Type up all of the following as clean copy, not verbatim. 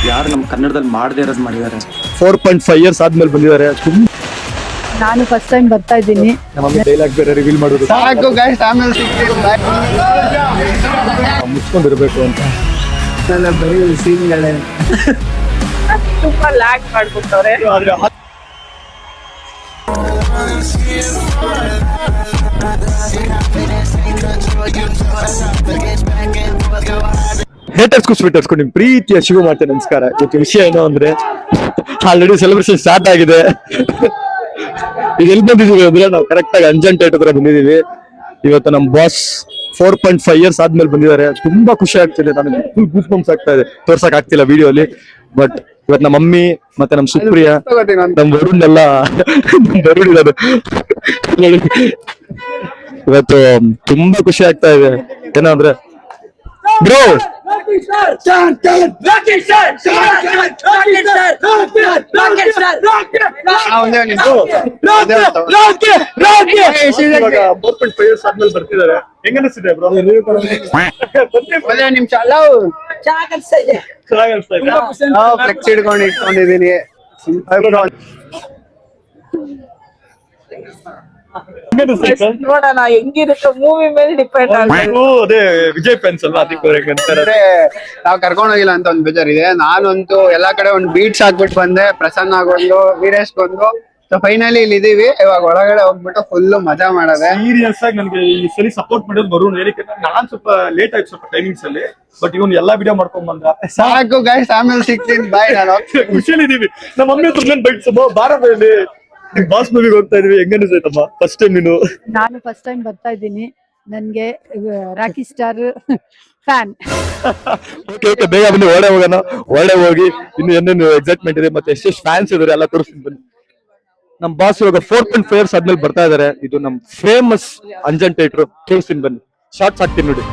ಯಾರು ನಮ್ಮ ಕನ್ನಡದಲ್ಲಿ ಮಾಡದೇ ಇರೋದು ಮಾಡಿದ್ದಾರೆ. 4.5 years ಆದ್ಮೇಲೆ ಬಂದಿದ್ದಾರೆ. ನಾನು ಫಸ್ಟ್ ಟೈಮ್ ಬರ್ತಾ ಇದ್ದೀನಿ. ನಮಗೆ ಡೈಲಾಗ್ ಬೇರೆ ರಿವೀಲ್ ಮಾಡೋದು ಸಾಕು ಗೈಸ್, ಆಮೇಲೆ ಸಿಗ್ತೀವಿ. ಮುಚ್ಕೊಂಡಿರ್ಬೇಕು ಅಂತ ಬರೀ ಸೀನ್ಗಳೇ ತುಂಬಾ ಲ್ಯಾಗ್ ಮಾಡ್ಬಿಟ್ಟವ್ರೆ. ಹೇಟರ್ಸ್ಗೂ ಸ್ವೀಟರ್ಸ್ಗೂ ನಿಮ್ ಪ್ರೀತಿಯ ಶಿವ ಮಾತೆ ನಮಸ್ಕಾರ. ಇವತ್ತು ವಿಷಯ ಏನು ಅಂದ್ರೆ ಆಲ್ರೆಡಿ ಸೆಲೆಬ್ರೇಷನ್ ಸ್ಟಾರ್ಟ್ ಆಗಿದೆ. ಈಗ ಎಲ್ಲಿ ಬಂದಿದೀವಿ ಅಂದ್ರೆ ನಾವು ಕರೆಕ್ಟ್ ಆಗಿ ಅಂಜನ್ ಥಿಯೇಟರ್ ಹತ್ರ ಬಂದಿದೀವಿ. ಇವತ್ತು ನಮ್ ಬಾಸ್ 4.5 years ಆದ್ಮೇಲೆ ಬಂದಿದ್ದಾರೆ. ತುಂಬಾ ಖುಷಿ ಆಗ್ತಿದೆ. ನನಗೆ ಫುಲ್ ಗೂಸ್ ಬಂಪ್ಸ್ ಆಗ್ತಾ ಇದೆ. ತೋರ್ಸಕ್ ಆಗ್ತಿಲ್ಲ ವಿಡಿಯೋಲಿ. ಬಟ್ ಇವತ್ತು ನಮ್ಮ ಮಮ್ಮಿ ಮತ್ತೆ ನಮ್ ಸುಪ್ರಿಯಾ ನಮ್ ವರುಣ್ ಎಲ್ಲ ವರುಣ್ ಇರೋದು ಇವತ್ತು ತುಂಬಾ ಖುಷಿ ಆಗ್ತಾ ಇದೆ. ಏನಂದ್ರೆ ಬ್ರೋ ಬರ್ತಿದ್ದಾರೆ. ಹೆಂಗ ಅನಿಸ್ತಿದೆ ಬ್ರೋ? ನಿಮಿಷ ಫ್ಲೆಕ್ಸ್ ಹಿಡ್ಕೊಂಡು ಇಟ್ಕೊಂಡಿದೀನಿ. ನೋಡೋಣ ಹೆಂಗಿರುತ್ತೆ, ಮೂವಿ ಮೇಲೆ ಡಿಪೆಂಡ್ ಆಗುತ್ತೆ. ಅದೇ ವಿಜಯ್ ಫ್ಯಾನ್ಸ್ ಅಲ್ವಾ, ಅದಕ್ಕೆ ನಾವ್ ಕರ್ಕೊಂಡ್ ಹೋಗಿಲ್ಲ ಅಂತ ಒಂದ್ ಬೇಜಾರಿದೆ. ನಾನಂತೂ ಎಲ್ಲಾ ಕಡೆ ಒಂದ್ ಬೀಟ್ಸ್ ಹಾಕ್ಬಿಟ್ಟು ಬಂದೆ. ಪ್ರಸನ್ನ ಆಗೊಂದು, ವೀರೇಶ್ಗೊಂದು. ಸೊ ಫೈನಲಿ ಇಲ್ಲಿ ಇದೀವಿ. ಇವಾಗ ಒಳಗಡೆ ಹೋಗ್ಬಿಟ್ಟು ಫುಲ್ ಮಜಾ ಮಾಡದೆ. ಸೀರಿಯಸ್ ಆಗಿ ನನಗೆ ಈ ಸರಿ ಸಪೋರ್ಟ್ ಮಾಡೋದು ಬರುಣ್. ಏನಕ್ಕೆ ನಾನ್ ಸ್ವಲ್ಪ ಲೇಟ್ ಆಯ್ತು ಸ್ವಲ್ಪ ಟೈಮಿಂಗ್ಸ್ ಅಲ್ಲಿ. ಬಟ್ ಇವನ್ ಎಲ್ಲಾ ವಿಡಿಯೋ ಮಾಡ್ಕೊಂಡ್ ಬಂದ. ಸಾಕು ಗೈಸ್, ಆಮೇಲೆ ಸಿಗ್ತೀನಿ. ಬಾಯ್. ನಾನು ಖುಷಿಯಲ್ಲಿ ಇದೀವಿ. ನಮ್ಮ ಮಮ್ಮಿ ಹತ್ರ ಬೈಕ್ ಭಾರತದಲ್ಲಿ ಬಾಸ್ ಮೂವಿಗೆ ಹೋಗ್ತಾ ಇದೀವಿ. ಹೆಂಗ ಅನಿಸ್ತೈತಮ್ಮ ಫಸ್ಟ್ ಟೈಮ್ ನೀನು? ನಾನು ಫಸ್ಟ್ ಟೈಮ್ ಬರ್ತಾ ಇದ್ದೀನಿ. ನನ್ಗೆ ರಾಕಿ ಸ್ಟಾರ್ ಫ್ಯಾನ್. ಓಕೆ ಬೇಗ ಬನ್ನಿ, ಒಳ್ಳೆ ಹೋಗೋಣ. ಒಳ್ಳೆ ಹೋಗಿ ಇನ್ನು ಏನೇನು ಎಕ್ಸೈಟ್ಮೆಂಟ್ ಇದೆ ಮತ್ತೆ ಎಷ್ಟೆಷ್ಟು ಫ್ಯಾನ್ಸ್ ಇದಾರೆ ಎಲ್ಲ ತೋರಿಸ್ತೀನಿ ಬನ್ನಿ. ನಮ್ ಬಾಸ್ ಇವಾಗ 4.5 years ಆದ್ಮೇಲೆ ಬರ್ತಾ ಇದಾರೆ. ಇದು ನಮ್ ಫೇಮಸ್ ಅಂಜನ್ ಥಿಯೇಟರ್. ತೋರಿಸ್ತೀನಿ ಬನ್ನಿ, ಶಾರ್ಟ್ಸ್ ಹಾಕ್ತೀನಿ ನೋಡಿ.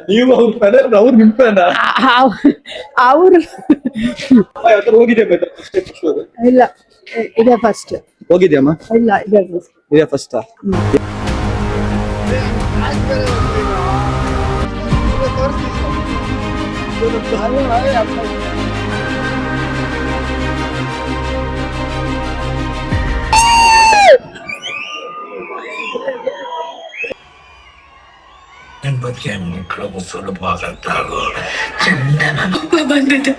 ನೀವು ಅವ್ರ ಫ್ಯಾನ್, ಅವ್ರು ನಿಮ್ ಫ್ಯಾನ್? ಅವ್ರು ಹೋಗಿದ್ಯಾ? ಇಲ್ಲ, ಇದೇ ಫಸ್ಟ್. ಹೋಗಿದ್ಯಮ್ಮ? ಇಲ್ಲ, ಇದೇ ಫಸ್ಟ್. ನನ್ನ ಬಗ್ಗೆ ಮಕ್ಕಳು ಸುಲಭವಾಗತ್ತಾಗೋ ಚಂದ ಬಂದಿದೆ.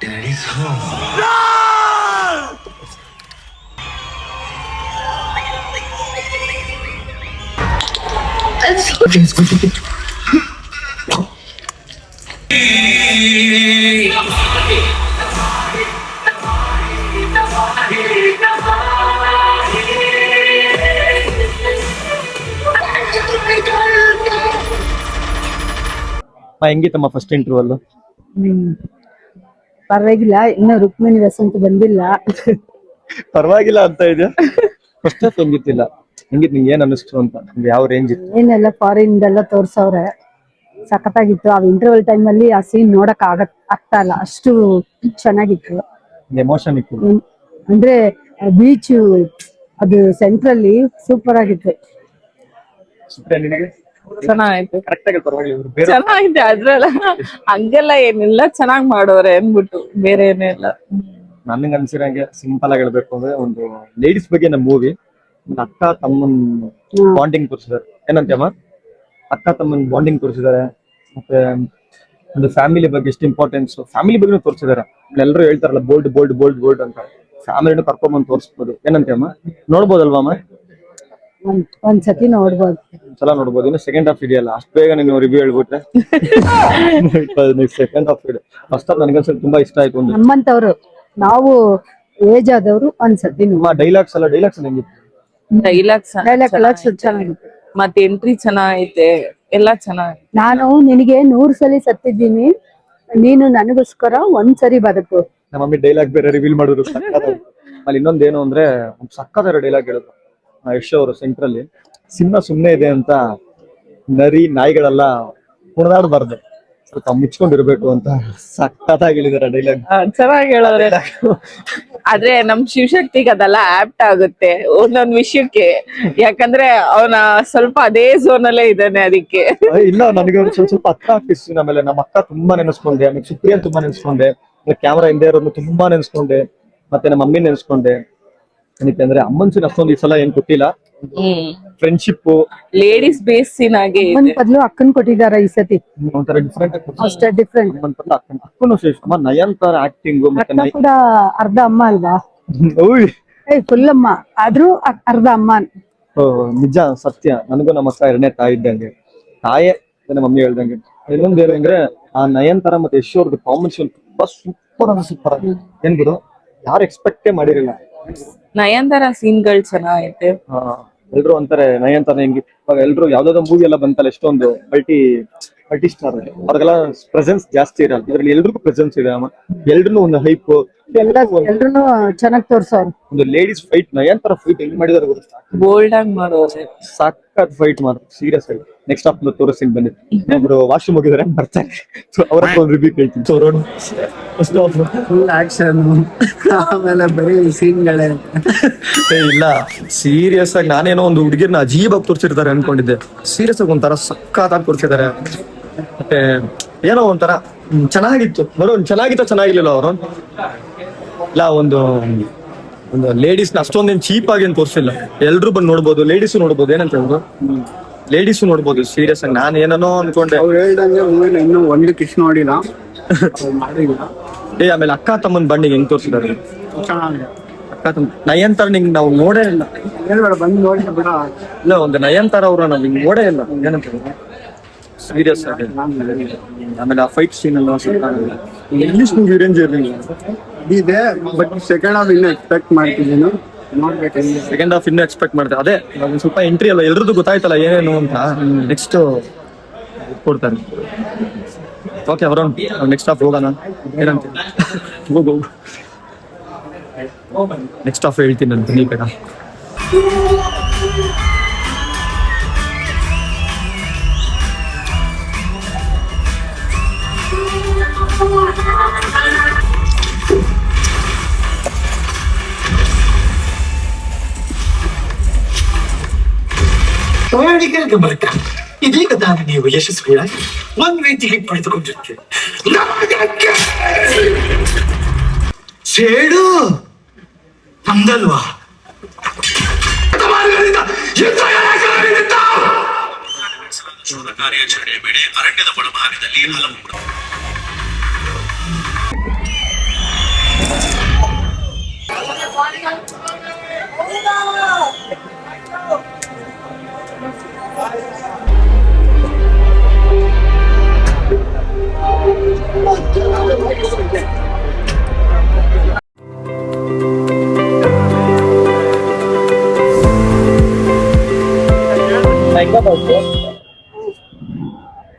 Daddy's home. ಹೆಂಗಿತ್ತಮ್ಮ first interval? ಪರವಾಗಿಲ್ಲ, ಇನ್ನು ರುಕ್ಮಿಣಿ ವಸಂತ ಬಂದಿಲ್ಲ. ಪರವಾಗಿಲ್ಲ ಅಂತ ಇದೆ. ಫಸ್ಟ್ ಹಾಫ್ ಹೆಂಗಿತ್ತಿಲ್ಲ, ಹೆಂಗಿತ್ತು ನಿಂಗೆ, ಏನ್ ಅನ್ನಿಸ್ತು ಅಂತ, ಯಾವ ರೇಂಜ್ ಇತ್ತು? ಏನೆಲ್ಲ ಫಾರಿನ್ ಎಲ್ಲ ತೋರ್ಸವ್ರೆ, ಸಖತ್ತಾಗಿತ್ತು. ಆ ಇಂಟರ್ವಲ್ ಟೈಮ್ ಅಲ್ಲಿ ಆ ಸೀನ್ ನೋಡಕ್ ಆಗ್ತಾ ಇಲ್ಲ, ಅಷ್ಟು ಚೆನ್ನಾಗಿತ್ತು. ಎಮೋಷನ್ ಇತ್ತು. ಅಂದ್ರೆ ಬೀಚ್ ಅದು ಸೆಂಟ್ರಲ್ಲಿ ಸೂಪರ್ ಆಗಿತ್ತು. ಚೆನ್ನಾಗಿತ್ತು, ಕರೆಕ್ಟ್ ಆಗಿ ಪರವಾಗಿಲ್ಲ, ಬೇರೆ ಚೆನ್ನಾಗಿದೆ. ಅದ್ರಲ್ಲ ಹಂಗೆಲ್ಲ ಏನಿಲ್ಲ, ಚೆನ್ನಾಗ್ ಮಾಡೋರೆ ಅನ್ಬಿಟ್ಟು, ಬೇರೆ ಏನಿಲ್ಲ. ನನಗೆ ಅನ್ಸಿರಂಗೆ ಸಿಂಪಲ್ ಆಗಿ ಹೇಳ್ಬೇಕು ಅಂದ್ರೆ, ಒಂದು ಲೇಡೀಸ್ ಬಗ್ಗೆ ನಮ್ಮ ಮೂವಿ ಅಕ್ಕ ತಮ್ಮನ್ ಬಾಂಡಿಂಗ್ ತೋರಿಸಿದ್ದಾರೆ. ಏನಂತಮ್ಮ, ಅಕ್ಕ ತಮ್ಮನ್ ಬಾಂಡಿಂಗ್ ತೋರಿಸಿದ್ದಾರೆ. ಮತ್ತೆ ಒಂದು ಫ್ಯಾಮಿಲಿ ಬಗ್ಗೆ ಎಷ್ಟು ಇಂಪಾರ್ಟೆನ್ಸ್, ಫ್ಯಾಮಿಲಿ ಬಗ್ಗೆ ತೋರಿಸಿದ್ದಾರೆ. ಎಲ್ಲರೂ ಹೇಳ್ತಾರಲ್ಲ ಬೋಲ್ಡ್ ಬೋಲ್ಡ್ ಬೋಲ್ಡ್ ಬೋಲ್ಡ್ ಅಂತ, ಫ್ಯಾಮಿಲಿನ ಕರ್ಕೊಂಡ್ಬಂದು ತೋರಿಸ್ಬೋದು. ಏನಂತಮ್ಮ, ನೋಡ್ಬೋದಲ್ವಾ ಅಮ್ಮ? ಒಂದ್ಸತಿ ನೋಡ್ಬೋದು, ಒಂದ್ಸಲ ನೋಡ್ಬೋದು. ಇನ್ನು ಸೆಕೆಂಡ್ ಹಾಫ್ ಇದೆಯಲ್ಲ, ಅಷ್ಟು ಬೇಗ ನೀನು ರಿವ್ಯೂ ಹೇಳ್ಬಿಟ್ರೆ ಸೆಕೆಂಡ್ ಹಾಫ್ ಇದೆ. ಫಸ್ಟ್ ಹಾಫ್ ನನಗನ್ಸಲ್ ತುಂಬಾ ಇಷ್ಟ ಆಯ್ತು. ಒಂದು ನಮ್ಮಂತವ್ರು, ನಾವು ಏಜ್ ಆದವ್ರು ಒಂದ್ಸತಿ ಡೈಲಾಗ್ಸ್ ಎಲ್ಲ ಹೆಂಗಿತ್ತು? ಡೈಲಾಗ್ಸ್ ಚೆನ್ನಾಗಿತ್ತು. ಮತ್ತೆ ಎಂಟ್ರಿ ಚೆನ್ನಾಗೈತೆ, ಎಲ್ಲ ಚೆನ್ನಾಗೈತೆ. ನಾನು ನಿನಗೆ 100 ಸಲಿ ಸತ್ತಿದ್ದೀನಿ, ನೀನು ನನಗೋಸ್ಕರ ಒಂದ್ಸರಿ ಬದುಕು. ನಮ್ಮ ಮಮ್ಮಿ ಡೈಲಾಗ್ ಬೇರೆ ರಿವೀಲ್ ಮಾಡಿದ್ರು. ಅಲ್ಲಿ ಇನ್ನೊಂದೇನು ಅಂದ್ರೆ, ಸಕ್ಕತ್ತಾದ ಡೈಲಾಗ್ ಹೇಳಿದ್ರು ಯಶ್ ಅವರು ಸೆಂಟ್ರಲ್ಲಿ. ಸಿನಿಮಾ ಸುಮ್ನೆ ಇದೆ ಅಂತ ನರಿ ನಾಯಿಗಳೆಲ್ಲ ಕುಣಿದಾಡಬಾರ್ದು, ಸ್ವಲ್ಪ ಮುಚ್ಕೊಂಡಿರ್ಬೇಕು ಅಂತ ಸಕ್ಕತ್ತಾಗಿ ಹೇಳಿದಾರೆ ಡೈಲಾಗ್. ಚೆನ್ನಾಗಿ ಹೇಳೋರೆ. ಆದ್ರೆ ನಮ್ ಶಿವಶಕ್ತಿಗೆ ಅದೆಲ್ಲ ಆಪ್ಟ್ ಆಗುತ್ತೆ ಒಂದೊಂದ್ ವಿಷಯಕ್ಕೆ, ಯಾಕಂದ್ರೆ ಅವನ ಸ್ವಲ್ಪ ಅದೇ ಝೋನ್ ಅಲ್ಲೇ ಇದ್ದಾನೆ. ಅದಕ್ಕೆ ಇಲ್ಲ, ನನಗೆ ಸ್ವಲ್ಪ ಹತ್ರ ಆಗ್ತಿತ್ತು. ಆಮೇಲೆ ನಮ್ಮ ಅಕ್ಕ ತುಂಬಾ ನೆನೆಸ್ಕೊಂಡೆ, ಆಮೇಲೆ ಸುಪ್ರಿಯನ್ ತುಂಬಾ ನೆನೆಸ್ಕೊಂಡೆ, ಕ್ಯಾಮ್ರಾ ಹಿಂದೆ ಇರೋದು ತುಂಬಾ ನೆನೆಸ್ಕೊಂಡೆ, ಮತ್ತೆ ನಮ್ಮ ಮಮ್ಮಿ ನೆನೆಸ್ಕೊಂಡೆ. ಏನಕ್ಕೆ ಅಂದ್ರೆ ಅಮ್ಮನ್ಸಿನ ಅಷ್ಟೊಂದು ಈ ಸಲ ಏನ್ ಕೊಟ್ಟಿಲ್ಲ. ಫ್ರೆಂಡ್ಶಿಪ್ ಲೇಡೀಸ್ ಬೇಸ್ ಸೀನ್ ಆಗಿ ಬದಲು ಅಕ್ಕನ್ ಕೊಟ್ಟಿದಾರ ಈ ಸತಿ, ಒಂಥರ ಡಿಫ್ರೆಂಟ್ ಅಷ್ಟೇ ಡಿಫ್ರೆಂಟ್. ಅಕ್ಕನು ಶ್ರೇಷ್ಠ, ನಯನ್ತಾರ ಆಕ್ಟಿಂಗ್ ಮತ್ತೆ ಅಕ್ಕ ಕೂಡ ಅರ್ಧ ಅಮ್ಮ ಅಲ್ವಾ? ಓಯ್ ಫುಲ್ ಅಮ್ಮ ಆದ್ರೂ ಅರ್ಧ ಅಮ್ಮ. ನಿಜ, ಸತ್ಯ. ನನಗೂ ನಮ್ಮ ಅಕ್ಕ ಎರಡನೇ ತಾಯಿ ಇದ್ದಂಗೆ, ತಾಯೇ ನಮ್ಮ ಮಮ್ಮಿ ಹೇಳ್ದಂಗೆ. ಇನ್ನೊಂದು ಏನು ಅಂದ್ರೆ, ಆ ನಯನ್ತಾರ ಮತ್ತೆ ಯಶ್ ಅವ್ರದ್ದು ಕಾಂಬಿನೇಷನ್ ತುಂಬಾ ಸೂಪರ್ ಆಗಿ. ಏನ್ ಗುರು, ಯಾರು ಎಕ್ಸ್ಪೆಕ್ಟೇ ಮಾಡಿರಲಿಲ್ಲ. ನಯನ್ತಾರ ಸೀನ್ಗಳು ಚೆನ್ನಾಗೈತೆ. ಎಲ್ರು ಅಂತಾರೆ ನಯನ್ತಾರ ಹೆಂಗಿ, ಇವಾಗ ಎಲ್ರು ಯಾವ್ದಾವ್ದೋ ಮೂವಿ ಎಲ್ಲ ಬಂತಲ್ಲ, ಎಷ್ಟೊಂದು ಮಲ್ಟಿ ಸ್ಟಾರ್, ಅವ್ರಿಗೆಲ್ಲ ಪ್ರೆಸೆನ್ಸ್ ಜಾಸ್ತಿ ಇರಲ್ಲ. ಇದ್ರಲ್ಲಿ ಎಲ್ರಿಗೂ ಪ್ರೆಸೆನ್ಸ್ ಇದೆ. ಎಲ್ರು ಒಂದು ಹೈಪ್, ಎಲ್ರು ಚೆನ್ನಾಗಿ ತೋರ್ಸವ್ರು. ಒಂದು ಲೇಡೀಸ್ ಫೈಟ್, ನಯನ್ತಾರ ಫೈಟ್ ಹೆಂಗ್ ಮಾಡಿದಾರೆ ಗೊತ್ತಾ? ಬೋಲ್ಡ್ ಆಗಿ ಮಾಡೋರೆ, ಸಖತ್ ಫೈಟ್ ಮಾಡ, ಸೀರಿಯಸ್ ಆಗಿ. ನೆಕ್ಸ್ಟ್ ಹಾಫ್ ತೋರಿಸ್ತೀನಿ ಬನ್ನಿ. ಒಬ್ರು ವಾಶ್ರೂಮ್ ಹೋಗಿದಾರೆ, ಬರ್ತಾರೆ. ಅವ್ರ ಒಂದು ರಿವ್ಯೂ ಕೇಳ್ತೀನಿ. ಫುಲ್ ಆಕ್ಷನ್, ಆಮೇಲೆ ಬರೀ ಸೀನ್ಗಳೇ. ಇಲ್ಲ, ಸೀರಿಯಸ್ ಆಗಿ ನಾನೇನೋ ಒಂದು ಹುಡುಗಿರ್ನ ಅಜೀಬಾಗಿ ತೋರಿಸಿರ್ತಾರೆ ಅನ್ಕೊಂಡಿದ್ದೆ. ಸೀರಿಯಸ್ ಆಗಿ ಒಂಥರ ಸಖತ್ತಾಗಿ ತೋರಿಸಿದ್ದಾರೆ. ಮತ್ತೆ ಏನೋ ಒಂಥರ ಚೆನ್ನಾಗಿತ್ತು. ಚೆನ್ನಾಗಿತ್ತ ಚೆನ್ನಾಗಿರ್ಲಿಲ್ಲ ಅವರು. ಇಲ್ಲ, ಒಂದು ಲೇಡೀಸ್ನ ಅಷ್ಟೊಂದೇನು ಚೀಪ್ ಆಗಿ ಏನು ತೋರಿಸಿಲ್ಲ. ಎಲ್ರು ಬಂದು ನೋಡ್ಬೋದು, ಲೇಡೀಸು ನೋಡ್ಬೋದು. ಏನಂತ ಹೇಳಿದ್ರು, ಲೇಡೀಸು ನೋಡ್ಬೋದು. ಸೀರಿಯಸ್ ಆಗಿ ನಾನು ಏನೋ ಅನ್ಕೊಂಡೆ. ಅವ್ರು ಹೇಳ್ದಂಗೆ ಮೂವಿನ ಇನ್ನೂ ಒಂದಕ್ಕೆ ಇಷ್ಟು ನೋಡಿಲ್ಲ, ಮಾಡಿಲ್ಲ. ಆಮೇಲೆ ಅಕ್ಕ ತಮ್ಮನ್ ಬಂಡಿಗೆ ಹೆಂಗ್ ತೋರಿಸಿದಾರೆ, ಚೆನ್ನಾಗಿದೆ. ಅಕ್ಕ ತಮ್ಮ ನಯನ್ತಾರ ನಿಂಗ್ ನಾವು ನೋಡೇ ಇಲ್ಲ. ಹೇಳ್ಬೇಡ, ಬಂದು ನೋಡಿ ಬಿಡ. ಇಲ್ಲ, ಒಂದು ನಯನ್ತಾರ ಅವ್ರ ನಾವ್ ಹಿಂಗ್ ನೋಡೇ ಇಲ್ಲ. ಏನಂತ ಸೀರಿಯಸ್ ಆಗಿ. ಆಮೇಲೆ ಆ ಫೈಟ್ ಸೀನ್ ಎಲ್ಲ ಇಂಗ್ಲಿಷ್ ಮೂವಿ ರೇಂಜ್ ಇರಲಿಲ್ಲ ಇದೆ. ಬಟ್ ಸೆಕೆಂಡ್ ಹಾಫ್ ಇನ್ನೂ ಎಕ್ಸ್ಪೆಕ್ಟ್ ಮಾಡ್ತಿದ್ದೀನಿ, ನೋಡ್ಬೇಕು. ಸೆಕೆಂಡ್ ಹಾಫ್ ಇನ್ನೂ ಎಕ್ಸ್ಪೆಕ್ಟ್ ಮಾಡ್ತಾರೆ. ಅದೇ ಒಂದ್ ಸ್ವಲ್ಪ ಎಂಟ್ರಿ ಅಲ್ಲ, ಎಲ್ರದ್ದು ಗೊತ್ತಾಯ್ತಲ್ಲ ಏನೇನು ಅಂತ. ನೆಕ್ಸ್ಟ್ ಕೊಡ್ತಾರೆ. ಓಕೆ ಅವರ ನೆಕ್ಸ್ಟ್ ಹಾಫ್ ಹೋಗೋಣ. ಏನಂತ ಹೋಗು, ನೆಕ್ಸ್ಟ್ ಹಾಫ್ ಹೇಳ್ತೀನಿ ಅಂತ ನೀವು ಬೇಡ. ಪ್ರಯಾಣಿಕರಿಗೆ ಬರ್ತಾ ಇದೀಗ ತಾನು ನೀವು ಯಶಸ್ವಿಯಾಗಿ ಒಂದ್ ರೀತಿ ಹಿಟ್ ಪಡೆದುಕೊಂಡಿರ್ತೀರಿ. ಸೇಡು ನಮ್ದಲ್ವಾ? ಕಾರ್ಯಾಚರಣೆ ವೇಳೆ ಅರಣ್ಯದ ಒಳಭಾಗದಲ್ಲಿ ಹಲವು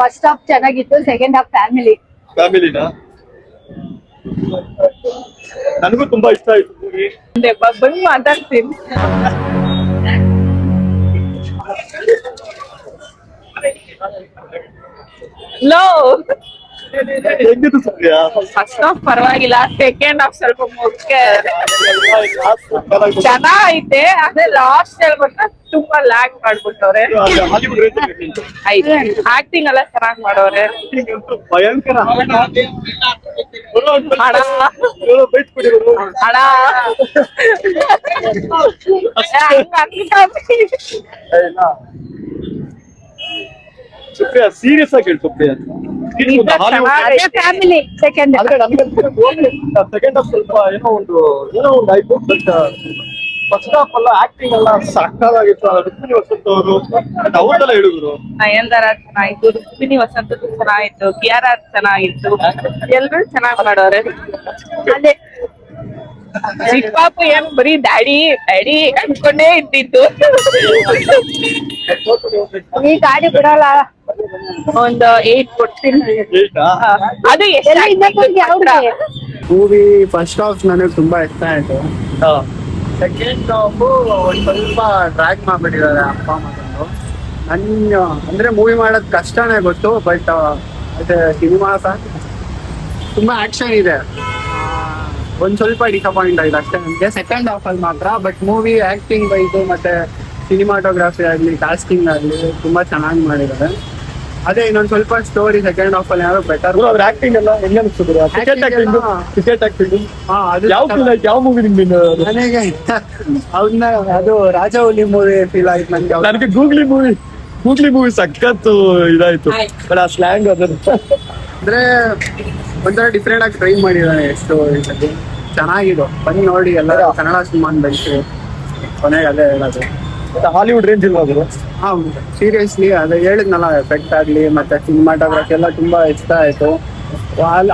ಫಸ್ಟ್ ಹಾಫ್ ಚೆನ್ನಾಗಿತ್ತು, ಸೆಕೆಂಡ್ ಹಾಫ್ ಫ್ಯಾಮಿಲಿ. ಫ್ಯಾಮಿಲಿನ ನನಗೂ ತುಂಬಾ ಇಷ್ಟ ಆಯ್ತು ಮೂವಿ. ಬಂದ್ ಮಾತಾಡ್ತೀನಿ. ಲೋ ಹೆಂಗಿತ್ತು ಸೂರ್ಯ? ಫಸ್ಟ್ ಹಾಫ್ ಪರವಾಗಿಲ್ಲ, ಸೆಕೆಂಡ್ ಹಾಫ್ ಸ್ವಲ್ಪ ಮುಖ್ಯ ಚೆನ್ನಾಗೈತೆ. ಅದೇ ಲಾಸ್ಟ್ ಹೇಳ್ಬಿಟ್ರೆ ತುಂಬಾ ಲ್ಯಾಗ್ ಮಾಡ್ಬಿಟ್ಟವ್ರೆ. ಹಾಲಿವುಡ್ ರೇಂಜ್ ಆಯ್ತು, ಆಕ್ಟಿಂಗ್ ಎಲ್ಲ ಚೆನ್ನಾಗ್ ಮಾಡವ್ರೆ. ಭಯಂಕರ ಹಣ ಬೈಟ್ಬಿಡಿ ಗುರು. ಹಣ ಸುಪ್ರಿಯ ಸೀರಿಯಸ್ ಆಗಿ ಹೇಳಿ ಸುಪ್ರಿಯ. Family second. ಆದ್ರೆ ಸೆಕೆಂಡ್ ಹಾಫ್ ಸ್ವಲ್ಪ ಏನೋ ಒಂದು ಆಯ್ತು. ಬಟ್ ಫಸ್ಟ್ ಹಾಫ್ ಎಲ್ಲ ಆಕ್ಟಿಂಗ್ ಎಲ್ಲ ಸಕ್ಕತ್ತಾಗಿತ್ತು. ರುಕ್ಮಿಣಿ ವಸಂತ್ ಅವರು ಅವ್ರದೆಲ್ಲ ಹೇಳಿದ್ರು. ನಯನತಾರ ಚೆನ್ನಾಗಿತ್ತು, ರುಕ್ಮಿಣಿ ವಸಂತ ಚೆನ್ನಾಗಿತ್ತು, KRR ಚೆನ್ನಾಗಿತ್ತು, ಎಲ್ರು ಚೆನ್ನಾಗ್ ಮಾಡೋರೆ. ಅದೇ ಚಿಕ್ಕಪಾಪು ಏನ್ ಬರೀ ಡ್ಯಾಡಿ ಡ್ಯಾಡಿ ಅನ್ಕೊಂಡೇ ಇದ್ದಿತ್ತು. ಈ ಗಾಡಿ ಬಿಡಲ್ಲ. ಒಂದು 8 ಕೊಡ್ತೀನಿ. ಏಯ್ಟಾ? ಅದು ಎಷ್ಟು ಮೂವಿ ಫಸ್ಟ್ ಹಾಫ್ ನನಗೆ ತುಂಬಾ ಇಷ್ಟ ಆಯ್ತು. ಸೆಕೆಂಡ್ ಹಾಫ್ ಒಂದ್ ಸ್ವಲ್ಪ ಟ್ರ್ಯಾಕ್ ಮಾಡ್ಬಿಟ್ಟಿದ್ದಾರೆ ಅಪ್ಪ ಮಗಂದು. ಅಂದ್ರೆ ಮೂವಿ ಮಾಡೋದ್ ಕಷ್ಟನೇ ಗೊತ್ತು, ಬಟ್ ಅದೇ ಸಿನಿಮಾ ತುಂಬಾ ಆಕ್ಷನ್ ಇದೆ. ಒಂದ್ ಸ್ವಲ್ಪ ಡಿಸಪಾಯಿಂಟ್ ಆಗಿದೆ ಅಷ್ಟೇ ನನಗೆ ಸೆಕೆಂಡ್ ಹಾಫ್ ಅಲ್ಲಿ ಮಾತ್ರ. ಬಟ್ ಮೂವಿ ಆಕ್ಟಿಂಗ್ ವೈಸ್ ಮತ್ತೆ ಸಿನಿಮಾಟೋಗ್ರಫಿ ಆಗ್ಲಿ ಕಾಸ್ಟಿಂಗ್ ಆಗ್ಲಿ ತುಂಬಾ ಚೆನ್ನಾಗಿ ಮಾಡಿದ್ದಾರೆ. ಅದೇ ಇನ್ನೊಂದ್ ಸ್ವಲ್ಪ ಸ್ಟೋರಿ ಸೆಕೆಂಡ್ ಹಾಫ್ ಅಲ್ಲಿ ಯಾರು ಬೆಟರ್. ಅವ್ರ ಆಕ್ಟಿಂಗ್ ಎಲ್ಲ ಹೆಂಗ ಅನಿಸ್ತದೆ? ಕ್ರಿಕೆಟ್ ಆಕ್ಟಿಂಗ್ ಅದು ಯಾವ ಮೂವಿ ನಿಮ್ಗೆ? ನನಗೆ ಅವ್ನ ಅದು ರಾಜವಲಿ ಮೂವಿ ಫೀಲ್ ಆಯ್ತು ನನ್ಗೆ. ನನಗೆ ಗೂಗ್ಲಿ ಮೂವಿ ಸಖತ್ತು ಇದಾಯ್ತು. ಬಟ್ ಆ ಸ್ಲ್ಯಾಂಗ್ ಅಂದ್ರೆ ಒಂಥರ ಡಿಫ್ರೆಂಟ್ ಆಗಿ ಟ್ರೈ ಮಾಡಿದ್ದಾನೆ. ಎಷ್ಟು ಚೆನ್ನಾಗಿದ್ದು ಬನ್ನಿ ನೋಡಿ ಎಲ್ಲ ಕನ್ನಡ ಸಿನಿಮಾ ಬಂತು. ಕೊನೆಗೆ ಅದೇ ಹೇಳೋದು, ಹಾಲಿವುಡ್ ರೇಂಜ್ ಇಲ್ವಾ ಅದು? ಸೀರಿಯಸ್ಲಿ ಅದೇ ಹೇಳಿದ್ನಲ್ಲ, ಎಫೆಕ್ಟ್ ಆಗ್ಲಿ ಮತ್ತೆ ಸಿನಿಮಾಟೋಗ್ರಫಿ ಎಲ್ಲ ತುಂಬಾ ಇಷ್ಟ ಆಯ್ತು.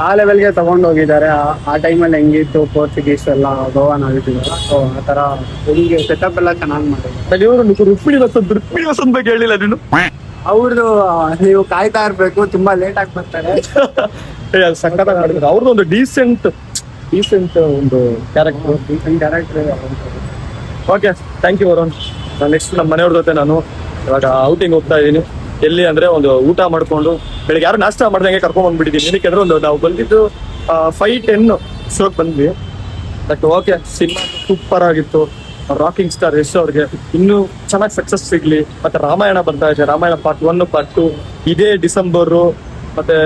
ಆ ಲೆವೆಲ್ಗೆ ತಗೊಂಡ್ ಹೋಗಿದ್ದಾರೆ. ಆ ಟೈಮಲ್ಲಿ ಹೆಂಗಿತ್ತು ಪೋರ್ಚುಗೀಸ್ ಎಲ್ಲ ಗೋವಾನ್ ಆಗಿದ್ದಾರೆ. ಸೊ ಆ ತರ ಹುಡುಗಿ ಸೆಟಪ್ ಎಲ್ಲ ಚೆನ್ನಾಗಿ ಮಾಡಿದ್ದಾರೆ. ಇವರು ರುಕ್ಮಿಣಿ ವಸಂತ್ ಬಗ್ಗೆ ಹೇಳಿಲ್ಲ ನೀನು? ಅವ್ರದ್ದು ನೀವು ಕಾಯ್ತಾ ಇರ್ಬೇಕು, ತುಂಬಾ ಲೇಟ್ ಆಗಿ ಬರ್ತಾರೆ. ಸಖತ್ತಾಗಿ ಮಾಡಿದ್ರು. ಅವ್ರದ್ದು ಒಂದು ಡೀಸೆಂಟ್ ಒಂದು character. Okay, thank you Varun. Next ನಮ್ಮ ಮನೆಯವ್ರ ಜೊತೆ ನಾನು ಇವಾಗ ಔಟಿಂಗ್ ಹೋಗ್ತಾ ಇದ್ದೀನಿ. ಎಲ್ಲಿ ಅಂದ್ರೆ ಒಂದು ಊಟ ಮಾಡ್ಕೊಂಡು, ಬೆಳಿಗ್ಗೆ ಯಾರು ನಾಷ್ಟ ಮಾಡ್ದಂಗೆ ಕರ್ಕೊಂಡ್ ಬಂದ್ಬಿಟ್ಟಿದ್ದೀನಿ. ಏನಕ್ಕೆ ಅಂದ್ರೆ ಒಂದು ನಾವು ಬಂದಿದ್ದು 5:10 ಶೋಕ್ ಬಂದ್ವಿ. ಬಟ್ ಓಕೆ, ಸಿನಿಮಾ ಸೂಪರ್ ಆಗಿತ್ತು. ರಾಕಿಂಗ್ ಸ್ಟಾರ್ ಯಶ್ ಅವ್ರಿಗೆ ಇನ್ನೂ ಚೆನ್ನಾಗಿ ಸಕ್ಸಸ್ ಸಿಗ್ಲಿ. ಮತ್ತೆ ರಾಮಾಯಣ ಬರ್ತಾ ಇದೆ, ರಾಮಾಯಣ ಪಾರ್ಟ್ 1 ಪಾರ್ಟ್ 2 ಇದೇ ಡಿಸೆಂಬರ್ ಮತ್ತೆ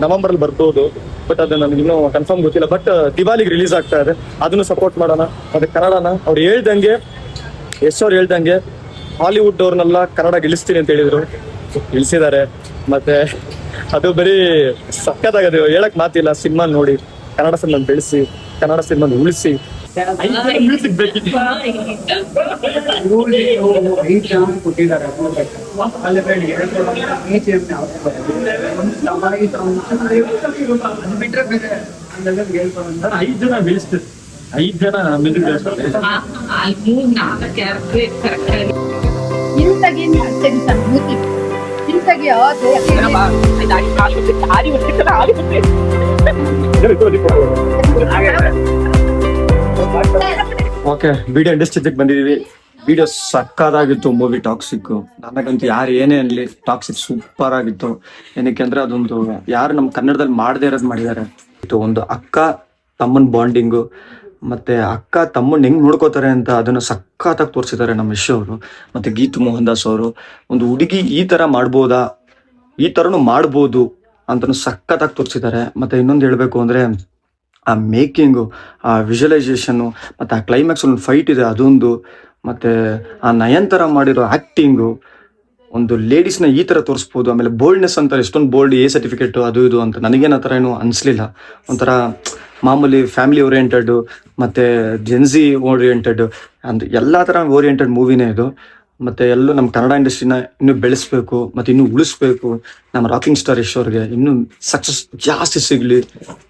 ನವೆಂಬರ್ ಅಲ್ಲಿ ಬರ್ಬೋದು. ಬಟ್ ಅದು ನನಗೆ ಇನ್ನೂ ಕನ್ಫರ್ಮ್ ಗೊತ್ತಿಲ್ಲ. ಬಟ್ ದಿವಾಲಿಗೆ ರಿಲೀಸ್ ಆಗ್ತಾ ಇದೆ, ಅದನ್ನು ಸಪೋರ್ಟ್ ಮಾಡೋಣ. ಮತ್ತೆ ಕನ್ನಡನ ಅವ್ರು ಹೇಳ್ದಂಗೆ, ಯಶ್ ಅವ್ರು ಹೇಳ್ದಂಗೆ ಹಾಲಿವುಡ್ ಅವ್ರನ್ನೆಲ್ಲ ಕನ್ನಡ ಗೆಲ್ಲಿಸ್ತೀನಿ ಅಂತ ಹೇಳಿದ್ರು, ಇಳಿಸಿದ್ದಾರೆ. ಮತ್ತೆ ಅದು ಬರೀ ಸಕ್ಕತ್ತಾಗದೆ, ಹೇಳಕ್ ಮಾತಿಲ್ಲ. ಸಿನಿಮಾ ನೋಡಿ, ಕನ್ನಡ ಸಿನಿಮಾ ಬೆಳೆಸಿ, ಕನ್ನಡ ಸಿನಿಮಾ ಉಳಿಸಿ. ಮ್ಯೂಸಿಕ್ ಬೇಕಿತ್ತು. 5 ಜನ ಕೊಟ್ಟಿದ್ದಾರೆ. ಬಿಟ್ರೆ ಬೇರೆ 5 ಜನ ಬೆಳೆಸ್ತಾರೆ, 5 ಜನ ಮ್ಯೂಸಿಕ್ ಬೆಳೆಸ್ತಾರೆ. ಓಕೆ, ವಿಡಿಯೋ ಇಂಡಸ್ಟ್ರಿಗೆ ಬಂದಿದೀವಿ. ವಿಡಿಯೋ ಸಕ್ಕದಾಗಿತ್ತು. ಮೂವಿ ಟಾಕ್ಸಿಕ್ ನನಗಂತೂ ಯಾರು ಏನೇ ಅನ್ಲಿ, ಟಾಕ್ಸಿಕ್ ಸೂಪರ್ ಆಗಿತ್ತು. ಏನಕ್ಕೆ ಅಂದ್ರೆ ಅದೊಂದು ಯಾರು ನಮ್ಮ ಕನ್ನಡದಲ್ಲಿ ಮಾಡದೇ ಇರೋದು ಮಾಡಿದ್ದಾರೆ. ಒಂದು ಅಕ್ಕ ತಮ್ಮನ್ ಬಾಂಡಿಂಗು, ಮತ್ತೆ ಅಕ್ಕ ತಮ್ಮನ್ ಹೆಂಗ್ ನೋಡ್ಕೋತಾರೆ ಅಂತ ಅದನ್ನ ಸಕ್ಕತ್ತಾಗಿ ತೋರಿಸಿದ್ದಾರೆ ನಮ್ಮ ಯಶ್ ಅವರು. ಮತ್ತೆ ಗೀತು ಮೋಹನ್ ದಾಸ್ ಅವರು ಒಂದು ಹುಡುಗಿ ಈ ತರ ಮಾಡ್ಬೋದಾ, ಈ ತರನು ಮಾಡ್ಬೋದು ಅಂತ ಸಕ್ಕತ್ತಾಗಿ ತೋರಿಸಿದ್ದಾರೆ. ಮತ್ತೆ ಇನ್ನೊಂದು ಹೇಳ್ಬೇಕು ಅಂದ್ರೆ ಆ ಮೇಕಿಂಗು, ಆ ವಿಜುವಲೈಸೇಷನ್, ಮತ್ತೆ ಆ ಕ್ಲೈಮ್ಯಾಕ್ಸ್ ಒಂದು ಫೈಟ್ ಇದೆ ಅದೊಂದು, ಮತ್ತೆ ಆ ನಯನತಾರ ಮಾಡಿರೋ ಆಕ್ಟಿಂಗು, ಒಂದು ಲೇಡೀಸ್ನ ಈ ತರ ತೋರಿಸ್ಬೋದು. ಆಮೇಲೆ ಬೋಲ್ಡ್ನೆಸ್ ಅಂತಾರೆ, ಎಷ್ಟೊಂದು ಬೋಲ್ಡ್, ಎ ಸರ್ಟಿಫಿಕೇಟ್ ಅದು ಇದು ಅಂತ. ನನಗೇನು ಆ ಥರ ಏನು ಅನಿಸ್ಲಿಲ್ಲ. ಒಂಥರ ಮಾಮೂಲಿ ಫ್ಯಾಮಿಲಿ ಓರಿಯೆಂಟೆಡ್ ಮತ್ತೆ ಜೆನ್ಸಿ ಓರಿಯೆಂಟೆಡ್ ಅಂದ್ರೆ ಎಲ್ಲ ಥರ ಓರಿಯೆಂಟೆಡ್ ಮೂವಿನೇ ಇದು. ಮತ್ತೆ ಎಲ್ಲೂ ನಮ್ಮ ಕನ್ನಡ ಇಂಡಸ್ಟ್ರಿನ ಇನ್ನೂ ಬೆಳೆಸ್ಬೇಕು, ಮತ್ತೆ ಇನ್ನೂ ಉಳಿಸ್ಬೇಕು. ನಮ್ಮ ರಾಕಿಂಗ್ ಸ್ಟಾರ್ ಯಶ್ ಅವ್ರಿಗೆ ಇನ್ನೂ ಸಕ್ಸಸ್ ಜಾಸ್ತಿ ಸಿಗಲಿ,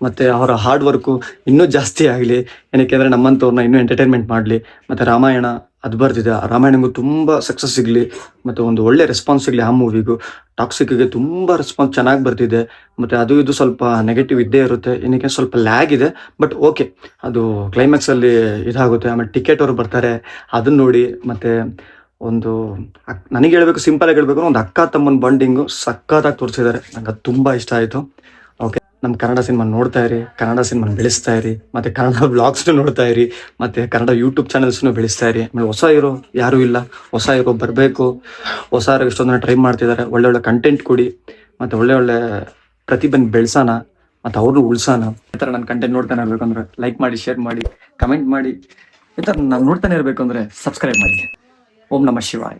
ಮತ್ತೆ ಅವರ ಹಾರ್ಡ್ ವರ್ಕು ಇನ್ನೂ ಜಾಸ್ತಿ ಆಗಲಿ. ಏನಕ್ಕೆ ಅಂದರೆ ನಮ್ಮಂಥವ್ರನ್ನ ಇನ್ನೂ ಎಂಟರ್ಟೈನ್ಮೆಂಟ್ ಮಾಡಲಿ. ಮತ್ತು ರಾಮಾಯಣ ಅದು ಬರ್ತಿದೆ. ರಾಮಾಯಣಗೂ ತುಂಬ ಸಕ್ಸಸ್ ಸಿಗಲಿ ಮತ್ತು ಒಂದು ಒಳ್ಳೆ ರೆಸ್ಪಾನ್ಸ್ ಸಿಗಲಿ ಆ ಮೂವಿಗೂ. ಟಾಕ್ಸಿಕ್ಗೆ ತುಂಬ ರೆಸ್ಪಾನ್ಸ್ ಚೆನ್ನಾಗಿ ಬರ್ತಿದೆ. ಮತ್ತು ಅದು ಇದು ಸ್ವಲ್ಪ ನೆಗೆಟಿವ್ ಇದ್ದೇ ಇರುತ್ತೆ, ಏನಕ್ಕೆ ಸ್ವಲ್ಪ ಲ್ಯಾಗ್ ಇದೆ. ಬಟ್ ಓಕೆ, ಅದು ಕ್ಲೈಮ್ಯಾಕ್ಸಲ್ಲಿ ಇದಾಗುತ್ತೆ. ಆಮೇಲೆ ಟಿಕೆಟ್ ಅವರು ಬರ್ತಾರೆ, ಅದನ್ನ ನೋಡಿ. ಮತ್ತು ಒಂದು ನನಗೆ ಹೇಳ್ಬೇಕು, ಸಿಂಪಲ್ ಆಗಿ ಹೇಳ್ಬೇಕು, ಒಂದು ಅಕ್ಕ ತಮ್ಮನ ಬಾಂಡಿಂಗು ಸಕ್ಕತ್ತಾಗಿ ತೋರಿಸಿದ್ದಾರೆ. ನಂಗೆ ಅದು ತುಂಬ ಇಷ್ಟ ಆಯಿತು. ಓಕೆ, ನಮ್ಮ ಕನ್ನಡ ಸಿನಿಮಾ ನೋಡ್ತಾ ಇರಿ, ಕನ್ನಡ ಸಿನಿಮಾ ಬೆಳೆಸ್ತಾ ಇರಿ, ಮತ್ತು ಕನ್ನಡ ಬ್ಲಾಗ್ಸ್ನು ನೋಡ್ತಾ ಇರಿ, ಮತ್ತು ಕನ್ನಡ ಯೂಟ್ಯೂಬ್ ಚಾನಲ್ಸ್ನು ಬೆಳೆಸ್ತಾ ಇರಿ. ಆಮೇಲೆ ಹೊಸ ಹೀರೋ ಯಾರೂ ಇಲ್ಲ, ಹೊಸ ಹೀರೋ ಬರಬೇಕು. ಹೊಸ ಹೀರೋ ಎಷ್ಟೊಂದು ಟ್ರೈ ಮಾಡ್ತಿದ್ದಾರೆ. ಒಳ್ಳೆ ಒಳ್ಳೆ ಕಂಟೆಂಟ್ ಕೊಡಿ, ಮತ್ತು ಒಳ್ಳೆ ಒಳ್ಳೆ ಪ್ರತಿಭೆನ ಬೆಳೆಸೋಣ, ಮತ್ತು ಅವ್ರನ್ನೂ ಉಳಿಸೋಣ. ಈ ಥರ ನನ್ನ ಕಂಟೆಂಟ್ ನೋಡ್ತಾನೆ ಇರಬೇಕು ಅಂದರೆ ಲೈಕ್ ಮಾಡಿ, ಶೇರ್ ಮಾಡಿ, ಕಮೆಂಟ್ ಮಾಡಿ. ಈ ಥರ ನಾನು ನೋಡ್ತಾನೆ ಇರಬೇಕು ಅಂದರೆ ಸಬ್ಸ್ಕ್ರೈಬ್ ಮಾಡಿ. ಓಂ ನಮಃ ಶಿವಾಯ.